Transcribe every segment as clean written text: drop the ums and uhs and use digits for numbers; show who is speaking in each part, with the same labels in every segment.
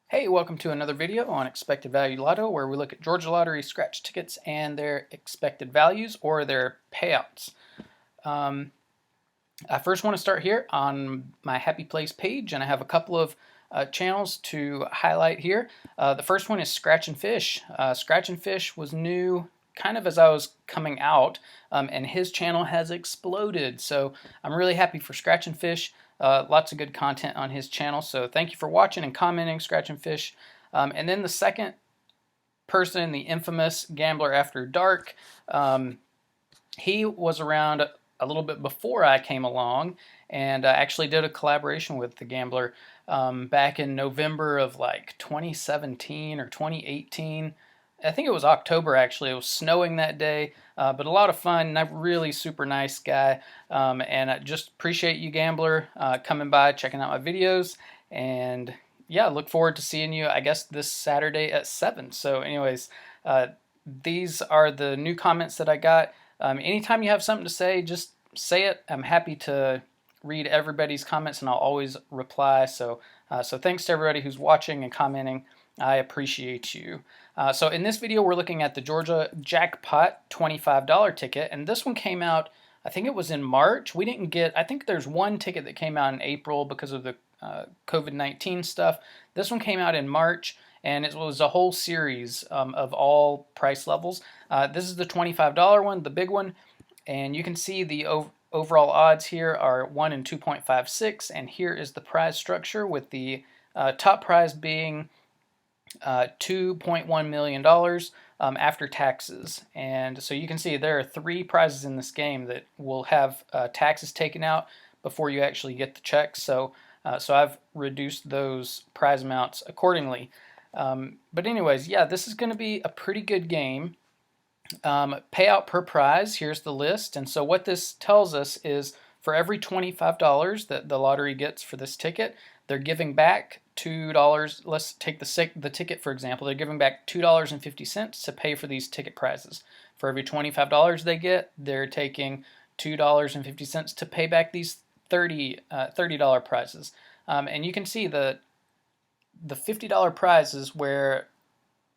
Speaker 1: Hey, welcome to another video on Expected Value Lotto, where we look at Georgia Lottery scratch tickets and their expected values or their payouts. I first want to start here on my Happy Place page, and I have a couple of channels to highlight here. The first one is Scratch and Fish. Scratch and Fish was new kind of as I was coming out, and his channel has exploded. So I'm really happy for Scratch and Fish. Lots of good content on his channel. So thank you for watching and commenting, Scratch and Fish. And then the second person, the infamous Gambler After Dark, he was around a little bit before I came along, and I actually did a collaboration with the Gambler back in November of like 2017 or 2018. I think it was October actually. It was snowing that day, but a lot of fun. Really super nice guy, and I just appreciate you, Gambler, coming by, checking out my videos, and yeah, look forward to seeing you, I guess, this Saturday at 7. So anyways, these are the new comments that I got. Anytime you have something to say, just say it. I'm happy to read everybody's comments, and I'll always reply. So thanks to everybody who's watching and commenting. I appreciate you. So in this video, we're looking at the Georgia Jackpot $25 ticket, and this one came out, I think it was in March. We didn't get, I think there's one ticket that came out in April because of the COVID-19 stuff. This one came out in March, and it was a whole series of all price levels. This is the $25 one, the big one, and you can see the overall odds here are 1 in 2.56, and here is the prize structure with the top prize being $2.1 million after taxes. And so you can see there are 3 prizes in this game that will have taxes taken out before you actually get the check. So I've reduced those prize amounts accordingly. But anyways, yeah, this is going to be a pretty good game. Payout per prize, here's the list. And so what this tells us is for every $25 that the lottery gets for this ticket, they're giving back $2. Let's take the ticket, for example. They're giving back $2.50 to pay for these ticket prizes. For every $25 they get, they're taking $2.50 to pay back these $30 prizes. And you can see the $50 prizes where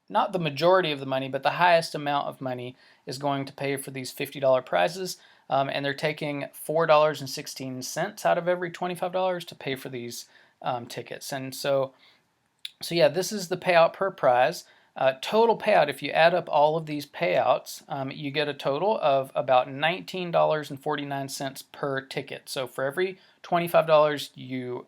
Speaker 1: not the majority of the money, but the highest amount of money is going to pay for these $50 prizes. And they're taking $4.16 out of every $25 to pay for these tickets. And so yeah, this is the payout per prize. Total payout, if you add up all of these payouts, you get a total of about $19.49 per ticket. So for every $25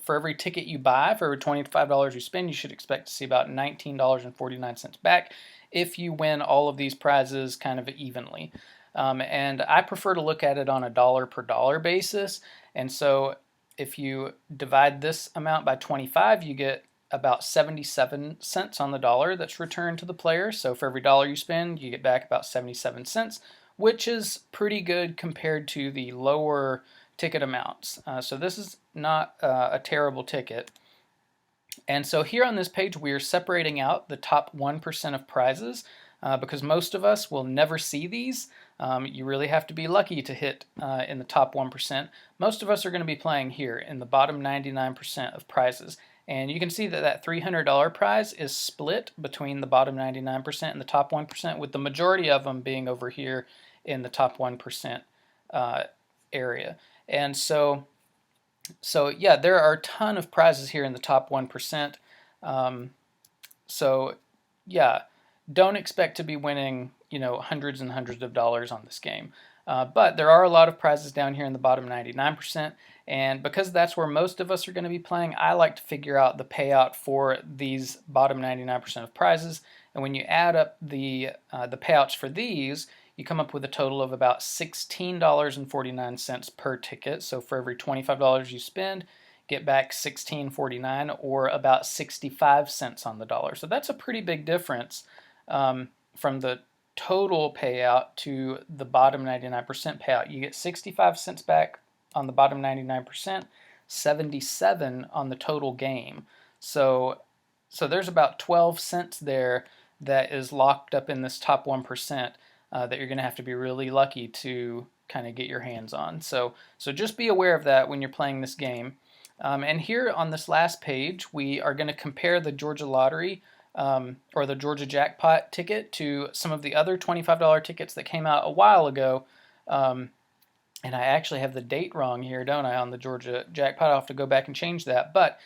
Speaker 1: for every ticket you buy, for every $25 you spend, you should expect to see about $19.49 back if you win all of these prizes kind of evenly. And I prefer to look at it on a dollar per dollar basis. And so if you divide this amount by 25, you get about 77 cents on the dollar that's returned to the player. So for every dollar you spend, you get back about 77 cents, which is pretty good compared to the lower ticket amounts. So this is not a terrible ticket. And so here on this page, we are separating out the top 1% of prizes because most of us will never see these. You really have to be lucky to hit in the top 1%. Most of us are going to be playing here in the bottom 99% of prizes. And you can see that that $300 prize is split between the bottom 99% and the top 1%, with the majority of them being over here in the top 1% area. And so yeah, there are a ton of prizes here in the top 1%. So yeah, don't expect to be winning, hundreds and hundreds of dollars on this game. But there are a lot of prizes down here in the bottom 99%, and because that's where most of us are going to be playing, I like to figure out the payout for these bottom 99% of prizes. And when you add up the payouts for these, you come up with a total of about $16.49 per ticket. So for every $25 you spend, get back $16.49, or about 65 cents on the dollar. So that's a pretty big difference from the total payout to the bottom 99% payout. You get 65 cents back on the bottom 99%, 77 on the total game. So there's about 12 cents there that is locked up in this top 1% that you're going to have to be really lucky to kind of get your hands on. So just be aware of that when you're playing this game. And here on this last page, we are going to compare the Georgia Lottery or the Georgia Jackpot ticket to some of the other $25 tickets that came out a while ago. And I actually have the date wrong here, don't I, on the Georgia Jackpot? I'll have to go back and change that. But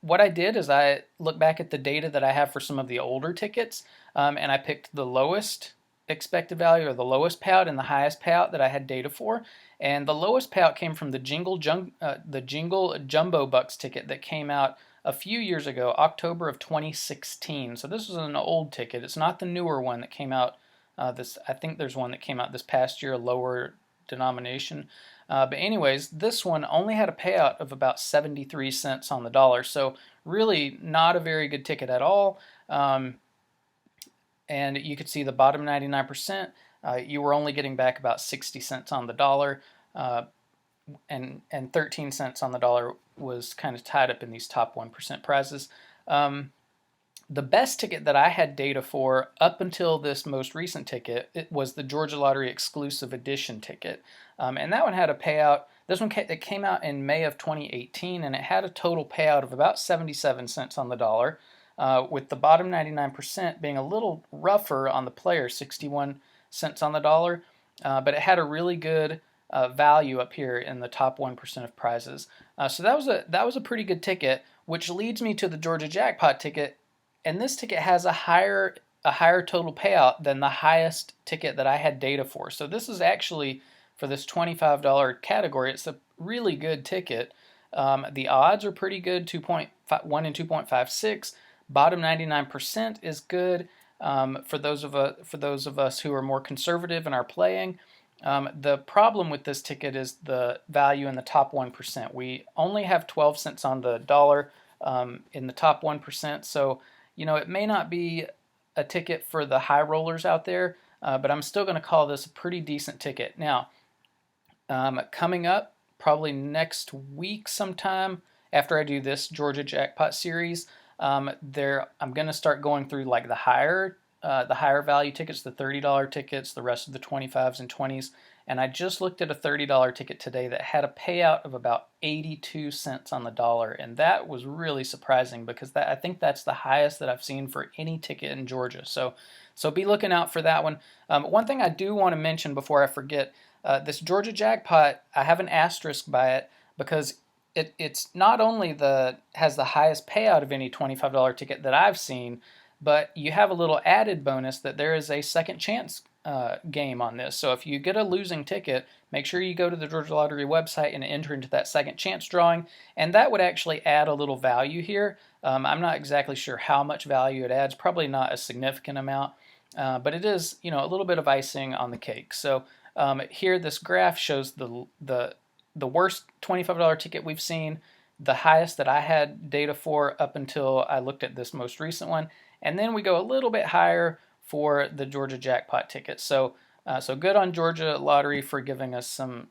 Speaker 1: what I did is I looked back at the data that I have for some of the older tickets, and I picked the lowest expected value or the lowest payout and the highest payout that I had data for. And the lowest payout came from the Jingle Jumbo Bucks ticket that came out a few years ago, October of 2016. So this was an old ticket. It's not the newer one that came out. I think there's one that came out this past year, lower denomination. But anyways, this one only had a payout of about 73 cents on the dollar. So really not a very good ticket at all. And you could see the bottom 99%, you were only getting back about 60 cents on the dollar, and 13 cents on the dollar was kind of tied up in these top 1% prizes. The best ticket that I had data for up until this most recent ticket, it was the Georgia Lottery Exclusive Edition ticket. And that one had a payout. This one it came out in May of 2018, and it had a total payout of about 77 cents on the dollar, with the bottom 99% being a little rougher on the player, 61 cents on the dollar. But it had a really good value up here in the top 1% of prizes. So that was a pretty good ticket, which leads me to the Georgia Jackpot ticket. And this ticket has a higher total payout than the highest ticket that I had data for. So this is actually, for this $25 category, it's a really good ticket. The odds are pretty good, 2.1 and 2.56. Bottom 99% is good for those of us who are more conservative in our playing. The problem with this ticket is the value in the top 1%. We only have 12 cents on the dollar in the top 1%. So it may not be a ticket for the high rollers out there, but I'm still going to call this a pretty decent ticket. Now, coming up, probably next week sometime after I do this Georgia Jackpot series, I'm going to start going through like the higher value tickets, the $30 tickets, the rest of the 25s and 20s. And I just looked at a $30 ticket today that had a payout of about 82 cents on the dollar. And that was really surprising because I think that's the highest that I've seen for any ticket in Georgia. So be looking out for that one. One thing I do want to mention before I forget, this Georgia Jackpot, I have an asterisk by it because it's not only has the highest payout of any $25 ticket that I've seen, but you have a little added bonus that there is a second chance game on this. So if you get a losing ticket, make sure you go to the Georgia Lottery website and enter into that second chance drawing, and that would actually add a little value here. I'm not exactly sure how much value it adds, probably not a significant amount, but it is a little bit of icing on the cake. So here this graph shows the worst $25 ticket we've seen, the highest that I had data for up until I looked at this most recent one, and then we go a little bit higher for the Georgia Jackpot ticket. So good on Georgia Lottery for giving us some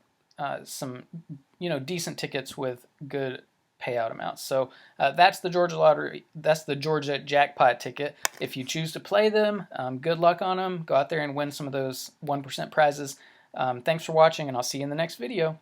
Speaker 1: decent tickets with good payout amounts. So that's the Georgia Lottery. That's the Georgia Jackpot ticket. If you choose to play them, good luck on them. Go out there and win some of those 1% prizes. Thanks for watching, and I'll see you in the next video.